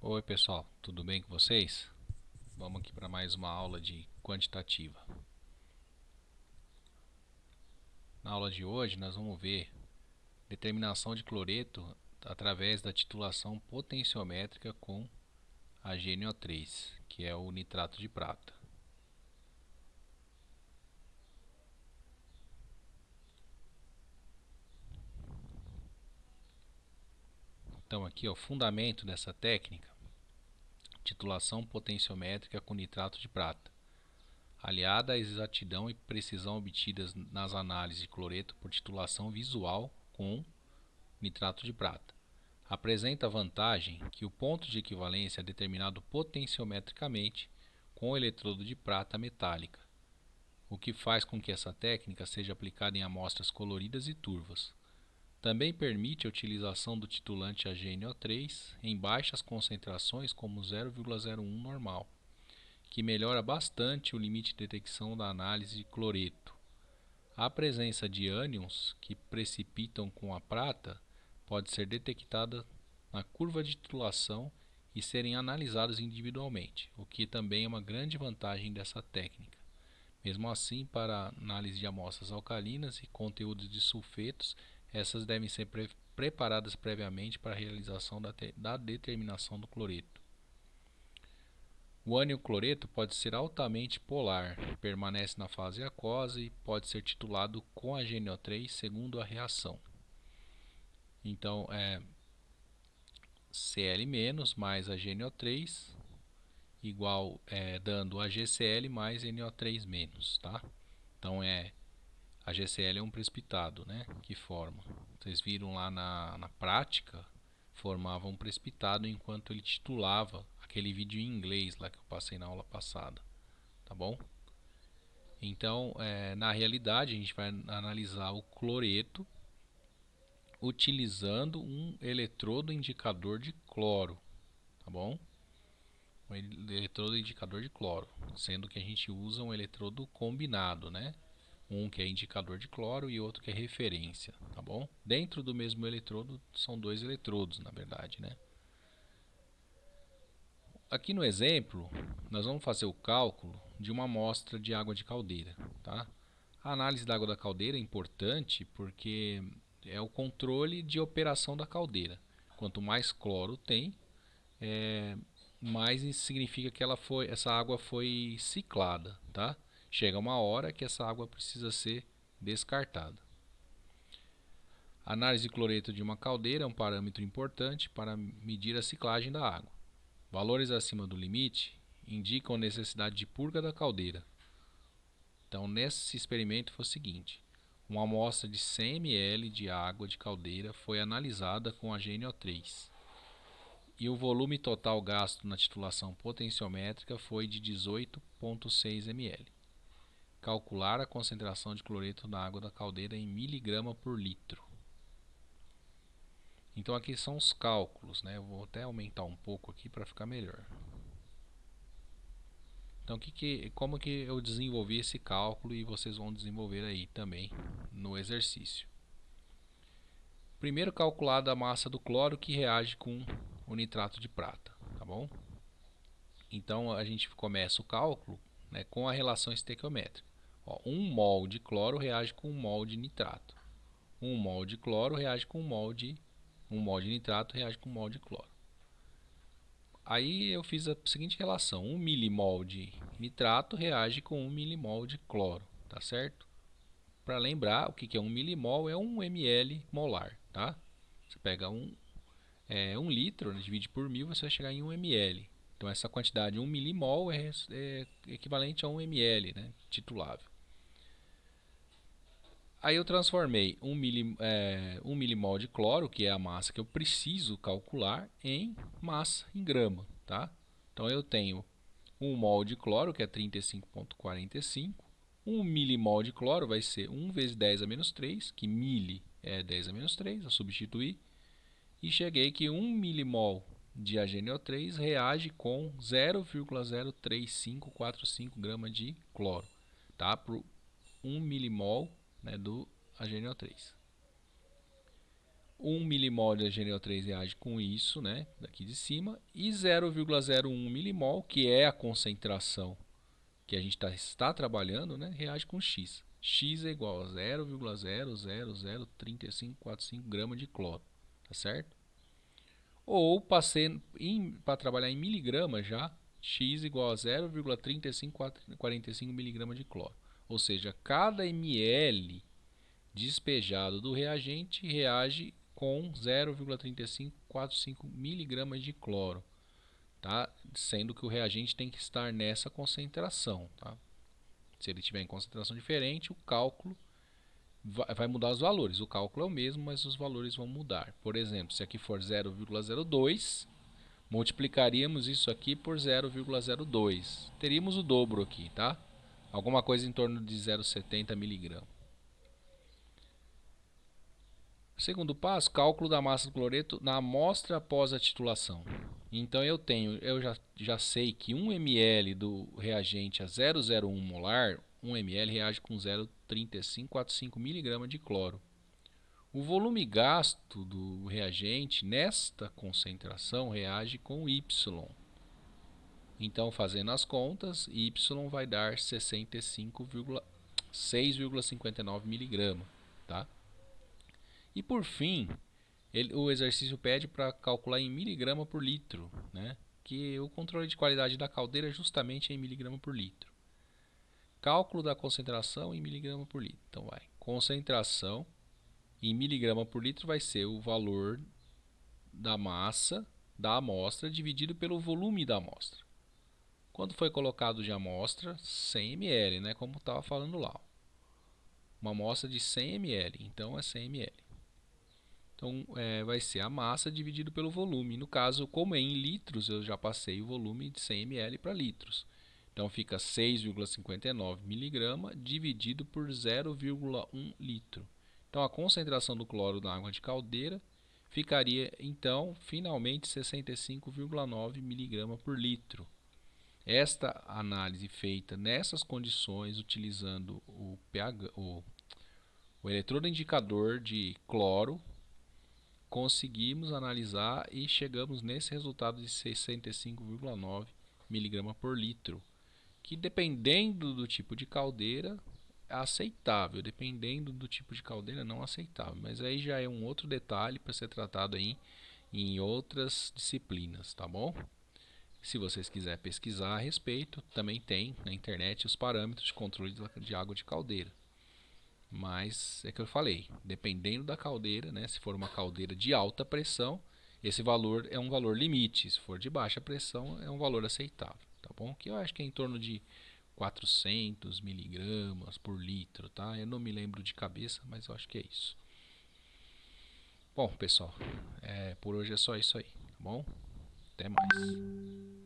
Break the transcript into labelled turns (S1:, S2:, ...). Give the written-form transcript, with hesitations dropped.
S1: Oi pessoal, tudo bem com vocês? Vamos aqui para mais uma aula de quantitativa. Na aula de hoje nós vamos ver determinação de cloreto através da titulação potenciométrica com HNO3, que é o nitrato de prata. Então aqui é o fundamento dessa técnica, titulação potenciométrica com nitrato de prata, aliada à exatidão e precisão obtidas nas análises de cloreto por titulação visual com nitrato de prata. Apresenta a vantagem que o ponto de equivalência é determinado potenciometricamente com o eletrodo de prata metálica, o que faz com que essa técnica seja aplicada em amostras coloridas e turvas. Também permite a utilização do titulante HNO3 em baixas concentrações como 0,01 normal, que melhora bastante o limite de detecção da análise de cloreto. A presença de ânions que precipitam com a prata pode ser detectada na curva de titulação e serem analisados individualmente, o que também é uma grande vantagem dessa técnica. Mesmo assim, para análise de amostras alcalinas e conteúdos de sulfetos, essas devem ser preparadas previamente para a realização da determinação do cloreto. O ânion cloreto pode ser altamente polar, permanece na fase aquosa e pode ser titulado com HNO3 segundo a reação. Então, Cl- mais HNO3 igual dando AgCl mais NO3-, tá? Então AgCl é um precipitado, né, que forma. Vocês viram lá na prática, formava um precipitado enquanto ele titulava aquele vídeo em inglês lá que eu passei na aula passada, tá bom? Então, na realidade, a gente vai analisar o cloreto utilizando um eletrodo indicador de cloro, tá bom? Um eletrodo indicador de cloro, sendo que a gente usa um eletrodo combinado, né? Um que é indicador de cloro e outro que é referência, tá bom? Dentro do mesmo eletrodo são dois eletrodos, na verdade, né? Aqui no exemplo, nós vamos fazer o cálculo de uma amostra de água de caldeira, tá? A análise da água da caldeira é importante porque é o controle de operação da caldeira. Quanto mais cloro tem, mais isso significa que essa água foi ciclada, tá? Chega uma hora que essa água precisa ser descartada. A análise de cloreto de uma caldeira é um parâmetro importante para medir a ciclagem da água. Valores acima do limite indicam necessidade de purga da caldeira. Então, nesse experimento foi o seguinte: uma amostra de 100 ml de água de caldeira foi analisada com HNO3 e o volume total gasto na titulação potenciométrica foi de 18,6 ml. Calcular a concentração de cloreto na água da caldeira em miligrama por litro. Então aqui são os cálculos, né? Eu vou até aumentar um pouco aqui para ficar melhor. Então como que eu desenvolvi esse cálculo e vocês vão desenvolver aí também no exercício. Primeiro calculada a massa do cloro que reage com o nitrato de prata, tá bom? Então a gente começa o cálculo, né, com a relação estequiométrica. 1 mol de cloro reage com 1 mol de nitrato. 1 mol de cloro reage com 1 mol de nitrato reage com 1 mol de cloro. Aí eu fiz a seguinte relação: 1 milimol de nitrato reage com 1 milimol de cloro, tá certo? Para lembrar, o que é 1 milimol? É 1 ml molar, tá? Você pega 1 litro, divide por 1000, você vai chegar em 1 ml. Então essa quantidade, 1 milimol, é equivalente a 1 ml, né, titulável. Aí eu transformei 1 milimol de cloro, que é a massa que eu preciso calcular, em massa, em grama, tá? Então eu tenho 1 mol de cloro, que é 35,45. 1 milimol de cloro vai ser 1 vezes 10 a menos 3, que mili é 10 a menos 3, eu substituí. E cheguei que 1 milimol de HNO3 reage com 0,03545 gramas de cloro, tá? Por 1 milimol, né, do HNO3. 1 milimol de HNO3 reage com isso, né, daqui de cima, e 0,01 milimol, que é a concentração que a gente está trabalhando, né, reage com X. X é igual a 0,0003545 gramas de cloro, tá certo? Ou para trabalhar em miligramas já, X igual a 0,3545 miligramas de cloro. Ou seja, cada ml despejado do reagente reage com 0,3545 miligramas de cloro, tá? Sendo que o reagente tem que estar nessa concentração, tá? Se ele estiver em concentração diferente, o cálculo vai mudar os valores. O cálculo é o mesmo, mas os valores vão mudar. Por exemplo, se aqui for 0,02, multiplicaríamos isso aqui por 0,02. Teríamos o dobro aqui, tá? Alguma coisa em torno de 0,70 miligramas. Segundo passo, cálculo da massa do cloreto na amostra após a titulação. Então eu já sei que 1 ml do reagente a 0,01 molar, 1 ml reage com 0,3545 mg de cloro. O volume gasto do reagente nesta concentração reage com Y. Então, fazendo as contas, Y vai dar 6,59 mg, tá? E por fim, o exercício pede para calcular em miligrama por litro, né? Que o controle de qualidade da caldeira é justamente em miligrama por litro. Cálculo da concentração em miligrama por litro. Então vai, concentração em miligrama por litro vai ser o valor da massa da amostra dividido pelo volume da amostra. Quando foi colocado de amostra, 100 ml, né? Como estava falando lá. Uma amostra de 100 ml, então é 100 ml. Então, vai ser a massa dividido pelo volume. No caso, como é em litros, eu já passei o volume de 100 ml para litros. Então, fica 6,59 miligrama dividido por 0,1 litro. Então, a concentração do cloro na água de caldeira ficaria, então, finalmente 65,9 miligrama por litro. Esta análise feita nessas condições, utilizando o pH, o eletrodo indicador de cloro, conseguimos analisar e chegamos nesse resultado de 65,9 mg por litro, que dependendo do tipo de caldeira é aceitável, dependendo do tipo de caldeira não aceitável, mas aí já é um outro detalhe para ser tratado aí em outras disciplinas, tá bom? Se vocês quiserem pesquisar a respeito, também tem na internet os parâmetros de controle de água de caldeira. Mas é que eu falei, dependendo da caldeira, né, se for uma caldeira de alta pressão, esse valor é um valor limite. Se for de baixa pressão, é um valor aceitável, tá bom? Que eu acho que é em torno de 400 miligramas por litro, tá? Eu não me lembro de cabeça, mas eu acho que é isso. Bom, pessoal, por hoje é só isso aí, tá bom? Até mais.